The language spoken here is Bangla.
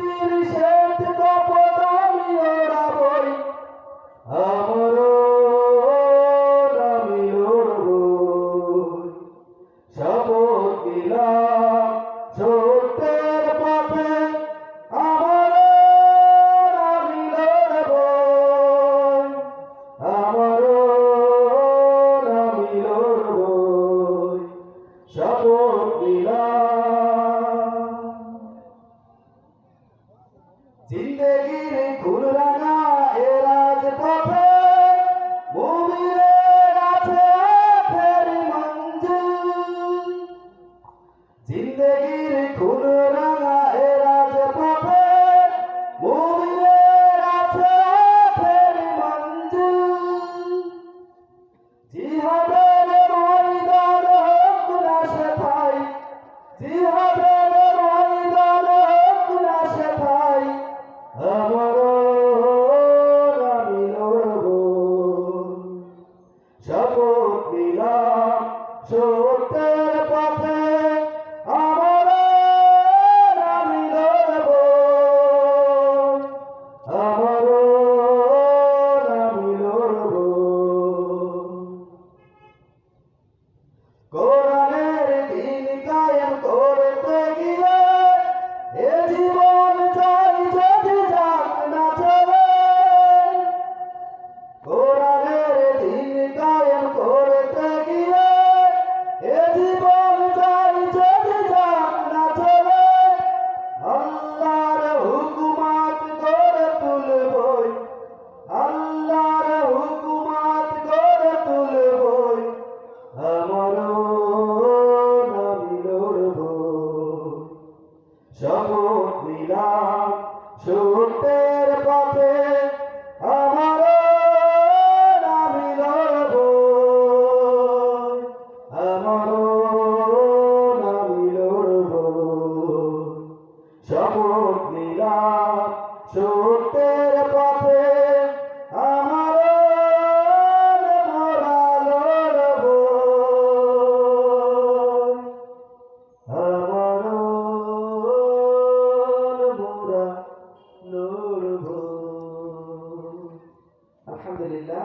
মুক্তির শ্বেত কপট আমি ওড়াবই, আমরণ আমি লড়বই। শপথ নিলাম সত্যের পথে, আমরণ আমি লড়বই, আমরণ আমি লড়বই। শপথ নিলাম। জিন্দেগির খুন রাঙা এ রাজপথে, মুমিনের আছে ফেরি মঞ্জিল। জিন্দেগির খুন রাঙা এ রাজপথে, মুমিনের আছে ফেরি মঞ্জিল। জিহাদের ময়দান হোক না সেথায়, জিহাদের ময়দান হোক না সেথায়, আমরণ আমি লড়বই। শপথ নিলাম সত্যের পথে, আমরণ আমি লড়বই, আমরণ আমি লড়বই। কোরআনের দ্বীন কায়েম করতে গিয়ে এ জীবন চাই যদি যাক না চলে। কোরআনের দ্বীন কায়েম করতে গিয়ে এ জীবন চাই যদি যাক না চলে। আল্লাহর হুকুমাত গড়ে তুলবই, আল্লাহর হুকুমাত গড়ে তুলবই, আমরণ আমি লড়বই। শপথ নিলাম সত্যের পথে, আমরণ আমি লড়বই, আমরণ আমি লড়বই। শপথ নিলাম সত্যের পথে, আমরণ মোরা লড়বই, আমরণ মোরা লড়বই। আলহামদুলিল্লাহ।